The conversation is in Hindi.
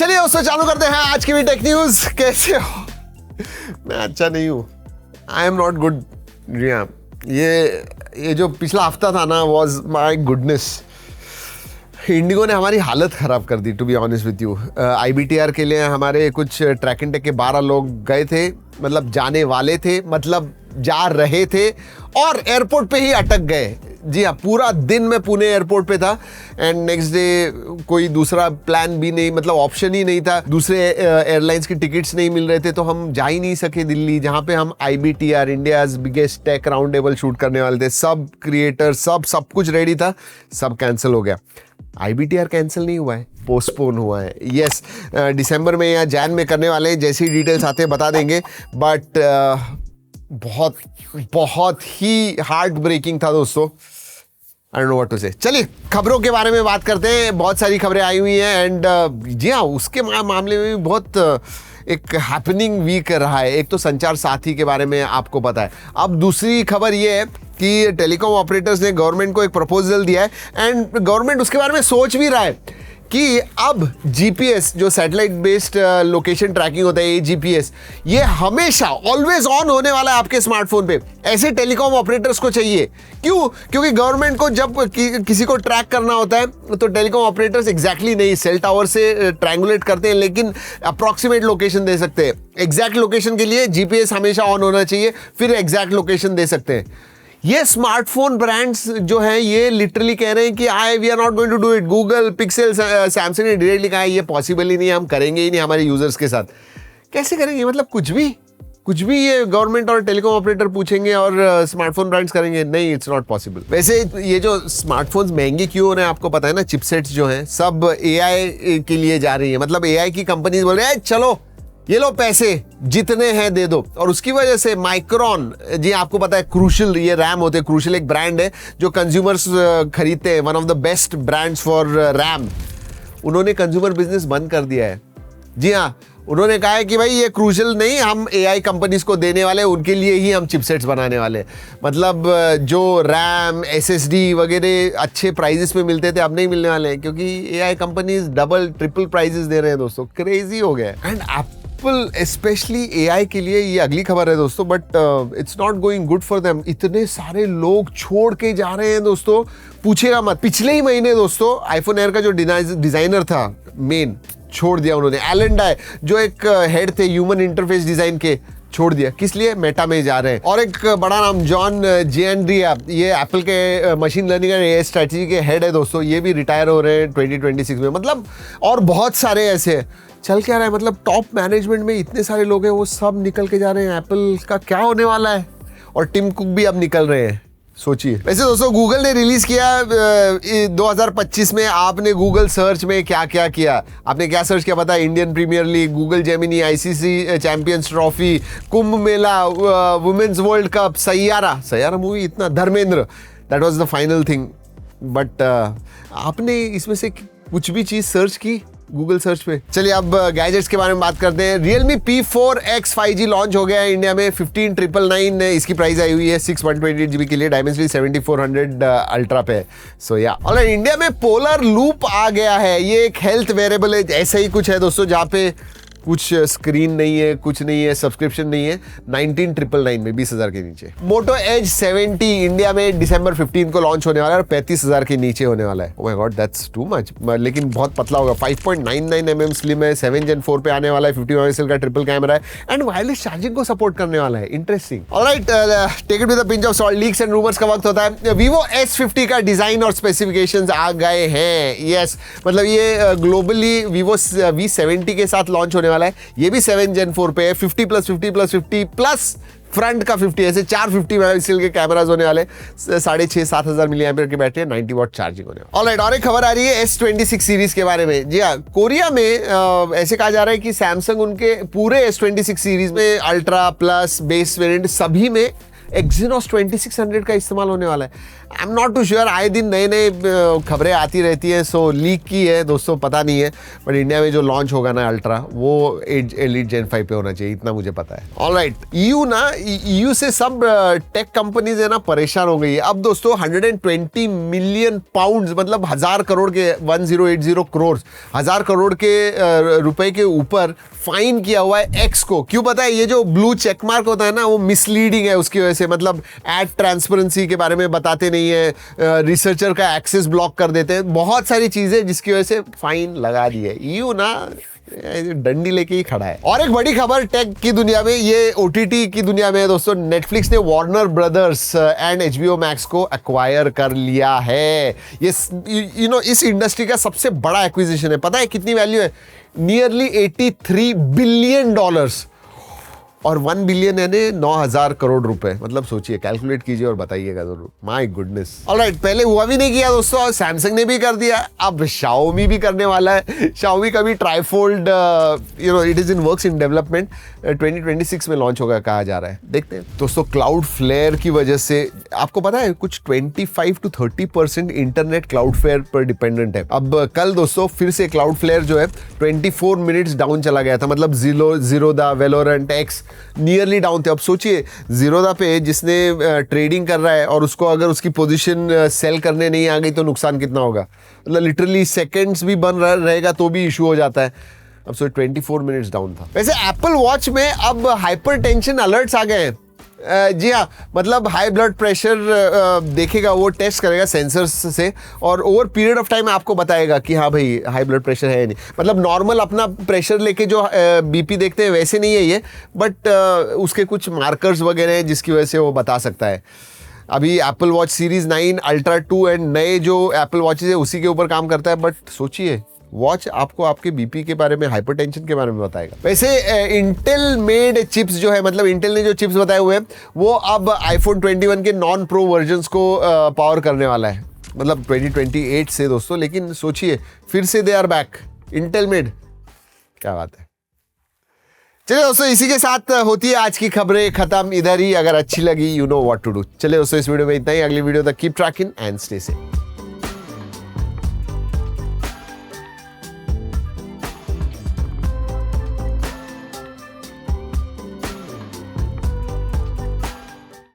चलिए दोस्तों चालू करते हैं आज की भी टेक न्यूज। कैसे हो? मैं अच्छा नहीं हूँ, आई एम नॉट गुड। ये जो पिछला हफ्ता था ना, वॉज माई गुडनेस। इंडिगो ने हमारी हालत ख़राब कर दी, to be honest with you. IBTR के लिए हमारे कुछ ट्रैक एंड टेक के 12 लोग गए थे, मतलब जाने वाले थे, मतलब जा रहे थे और एयरपोर्ट पे ही अटक गए। जी हाँ, पूरा दिन मैं पुणे एयरपोर्ट पे था एंड नेक्स्ट डे कोई दूसरा प्लान भी नहीं, मतलब ऑप्शन ही नहीं था। दूसरे एयरलाइंस की टिकट्स नहीं मिल रहे थे, तो हम जा ही नहीं सके दिल्ली, जहाँ पे हम IBTR India's biggest tech round table shoot करने वाले थे। सब क्रिएटर सब कुछ रेडी था, सब कैंसिल हो गया। IBTR कैंसिल नहीं हुआ है, पोस्टपोन हुआ है। यस, दिसंबर में या जैन में करने वाले हैं। जैसी डिटेल्स आते हैं बता देंगे, बट बहुत ही हार्ट ब्रेकिंग था दोस्तों। I don't know what to say. चलिए खबरों के बारे में बात करते हैं। बहुत सारी खबरें आई हुई हैं एंड जी हाँ, उसके मामले में भी बहुत एक हैपनिंग वीक रहा है। एक तो संचार साथी के बारे में आपको पता है। अब दूसरी खबर ये है कि टेलीकॉम ऑपरेटर्स ने गवर्नमेंट को एक प्रपोजल दिया है एंड गवर्नमेंट उसके बारे में सोच भी रहा है कि अब GPS जो सैटेलाइट बेस्ड लोकेशन ट्रैकिंग होता है, GPS, ये हमेशा ऑलवेज ऑन होने वाला है आपके स्मार्टफोन पे। ऐसे टेलीकॉम ऑपरेटर्स को चाहिए। क्यों? क्योंकि गवर्नमेंट को जब किसी को ट्रैक करना होता है तो टेलीकॉम ऑपरेटर्स एग्जैक्टली नहीं सेल टावर से ट्रायंगुलेट करते हैं, लेकिन अप्रॉक्सीमेट लोकेशन दे सकते हैं। एग्जैक्ट लोकेशन के लिए GPS हमेशा ऑन होना चाहिए, फिर एग्जैक्ट लोकेशन दे सकते हैं। ये स्मार्टफोन ब्रांड्स जो हैं ये लिटरली कह रहे हैं कि we are not going to do it. Google Pixel, Samsung ने डायरेक्टली कहा है ये पॉसिबल ही नहीं है, हम करेंगे ही नहीं हमारे यूजर्स के साथ। कैसे करेंगे? मतलब कुछ भी ये गवर्नमेंट और टेलीकॉम ऑपरेटर पूछेंगे और स्मार्टफोन ब्रांड्स करेंगे? नहीं, इट्स नॉट पॉसिबल। वैसे ये जो स्मार्टफोन्स महंगे क्यों हो रहे हैं आपको पता है ना? चिपसेट्स जो हैं सब AI के लिए जा रही है। मतलब AI की कंपनीज बोल रहे हैं चलो ये लो पैसे जितने हैं दे दो। और उसकी वजह से माइक्रोन, जी आपको पता है, क्रूशल ये रैम होते हैं। क्रूशल एक ब्रांड है जो कंज्यूमर्स खरीदते हैं, one of the best brands for RAM. उन्होंने कंज्यूमर बिजनेस बंद कर दिया है। जी हाँ, उन्होंने कहा है कि भाई ये क्रूशल नहीं, हम AI कंपनीज को देने वाले, उनके लिए ही हम चिपसेट्स बनाने वाले। मतलब जो रैम SSD वगैरह अच्छे प्राइजेस में मिलते थे अब नहीं मिलने वाले हैं, क्योंकि AI companies double triple prices दे रहे हैं दोस्तों। क्रेजी हो गया। एंड एप्पल स्पेशली AI के लिए ये अगली खबर है दोस्तों, but it's not going good for them. इतने सारे लोग छोड़ के जा रहे हैं दोस्तों, पूछेगा मत। पिछले ही महीने दोस्तों iPhone Air का जो डिजाइनर था मेन, छोड़ दिया उन्होंने। एलन डाई जो एक हेड थे ह्यूमन इंटरफेस डिजाइन के, छोड़ दिया। किस लिए? मेटा में जा रहे हैं। और एक बड़ा नाम जॉन जेएनड्रिया, ये एप्पल के machine learning and AI strategy के हेड है दोस्तों, ये भी रिटायर हो रहे हैं 2026 में। मतलब और बहुत सारे ऐसे चल क्या रहा है। मतलब टॉप मैनेजमेंट में इतने सारे लोग हैं, वो सब निकल के जा रहे हैं। एप्पल का क्या होने वाला है? और टिम कुक भी अब निकल रहे हैं, सोचिए। वैसे दोस्तों गूगल ने रिलीज किया 2025 में। आपने गूगल सर्च में क्या क्या किया? आपने क्या सर्च किया पता है? Indian premier league, Google Gemini, ICC champions trophy, Kumbh Mela, women's world cup, Saiyaara movie, इतना, Dharmendra, that was the final thing. But आपने इसमें से कुछ भी चीज सर्च की गूगल सर्च पे? चलिए अब गैजेट्स के बारे में बात करते हैं। Realme P4X 5G लॉन्च हो गया है इंडिया में। 15,999 इसकी प्राइस आई हुई है 6/128GB के लिए। Dimensity 7400 अल्ट्रा पे। सो या ऑलराइट, इंडिया में पोलर लूप आ गया है। ये एक हेल्थ वेरेबल है, ऐसा ही कुछ है दोस्तों, जहाँ पे कुछ स्क्रीन नहीं है, कुछ नहीं है, सब्सक्रिप्शन नहीं है। 19,999 में, 20,000 के नीचे। Moto Edge 70 इंडिया में दिसंबर 15 को लॉन्च होने वाला है और 35,000 के नीचे होने वाला है। Oh my God, that's too much. लेकिन बहुत पतला होगा। 5.99 स्लिम है, 7 Gen 4 पे आने वाला है, 50 MP का ट्रिपल कैमरा है एंड वायरलेस चार्जिंग को सपोर्ट करने वाला है। Interesting. Alright, take it with a pinch of salt. Leaks and rumours का वक्त होता है। Vivo S50 का डिजाइन और स्पेसिफिकेशंस आ गए हैं। यस, मतलब ये ग्लोबली Vivo V70 के साथ लॉन्च होने वाला है। ये भी 7 Gen 4 पे है। 50+50+50+ फ्रंट का 50, ऐसे 4 50 मेगापिक्सल के कैमरास होने वाले। 6,500-7 हज़ार मिली एम्पियर की बैटरी, 90 वाट चार्जिंग होने वाली। ऑलराइट, और एक खबर आ रही है S26 सीरीज के बारे में। जी हाँ, कोरिया में ऐसे कहा जा रहा है कि सैमसंग उनके पूरे S26 सीरीज में अल्ट्रा प्लस बेस वेरिएंट सभी में Exynos 2600 का इस्तेमाल होने वाला है। I am not too sure, आए दिन नए नए खबरें आती रहती हैं, सो लीक की है दोस्तों, पता नहीं है, बट इंडिया में जो लॉन्च होगा ना अल्ट्रा, वो एलीट जेन 5 पे होना चाहिए, इतना मुझे पता है। ऑलराइट, EU से सब टेक कंपनीज है ना परेशान हो गई है। अब दोस्तों 120 मिलियन पाउंड, मतलब 1000 करोड़ के 1080 करोड़ 1000 करोड़ के रुपए के ऊपर फाइन किया हुआ है एक्स को। क्यों पता है? ये जो ब्लू चेक मार्क होता है ना, वो मिसलीडिंग है उसकी वजह से, मतलब एड ट्रांसपेरेंसी के बारे में बताते नहीं है, रिसर्चर का एक्सेस ब्लॉक कर देते हैं, बहुत सारी चीजें जिसकी वजह से फाइन लगा दी है। EU ना डंडी लेके ही खड़ा है। और एक बड़ी खबर टेक की दुनिया में, ये OTT की दुनिया में है दोस्तों, नेटफ्लिक्स ने Warner brothers and HBO max को एक्वायर कर लिया है। ये इस इंडस्ट्री का सबसे बड़ा एक्विजिशन है। पता है कितनी वैल्यू है? नियरली $83 बिलियन, और 1 बिलियन यानी 9000 करोड़ रुपए। मतलब सोचिए, कैलकुलेट कीजिए और बताइएगा जरूर। My goodness. ऑलराइट, पहले हुआ भी नहीं किया दोस्तों, सैमसंग ने भी कर दिया, अब Xiaomi भी करने वाला है। Xiaomi का भी trifold it is in works in development, 2026 में लॉन्च होगा कहा जा रहा है। देखते हैं दोस्तों। क्लाउड फ्लेयर की वजह से आपको पता है कुछ 25 to 30% इंटरनेट क्लाउड फ्लेयर पर डिपेंडेंट है। अब कल दोस्तों फिर से क्लाउड फ्लेयर जो है 24 मिनट्स डाउन चला गया था, मतलब Zerodha, Valorant, x nearly down थे। अब सोचिए, जीरोदा पे जिसने ट्रेडिंग कर रहा है और उसको अगर उसकी पोजीशन सेल करने नहीं आ गई तो नुकसान कितना होगा? मतलब लिटरली सेकंड्स भी बन रहेगा तो भी इशू हो जाता है। अब 24 मिनट्स डाउन था। वैसे एप्पल वॉच में अब हाइपरटेंशन अलर्ट्स आ गए हैं। जी हाँ, मतलब हाई ब्लड प्रेशर देखेगा, वो टेस्ट करेगा सेंसर्स से, और ओवर पीरियड ऑफ टाइम आपको बताएगा कि हाँ भाई हाई ब्लड प्रेशर है या नहीं। मतलब नॉर्मल अपना प्रेशर लेके जो BP देखते हैं वैसे नहीं है ये, बट उसके कुछ मार्कर्स वगैरह हैं जिसकी वजह से वो बता सकता है। अभी Apple watch series 9, ultra 2 and नए जो एप्पल वॉचेज है उसी के ऊपर काम करता है। बट सोचिए, वॉच आपको आपके BP के बारे में, हाइपरटेंशन के बारे में बताएगा। वैसे इंटेल मेड चिप्स जो है, मतलब इंटेल ने जो चिप्स बताए हुए हैं, वो अब आईफोन 21 के नॉन प्रो वर्जन्स को पावर करने वाला है, मतलब 2028 से दोस्तों। लेकिन सोचिए, फिर से they are back, Intel made, क्या बात है। चलिए दोस्तों, इसी के साथ होती है आज की खबरें खत्म इधर ही। अगर अच्छी लगी, you know what to do. चलिए दोस्तों, इस वीडियो में इतना ही। अगली वीडियो तक keep trekking and stay safe.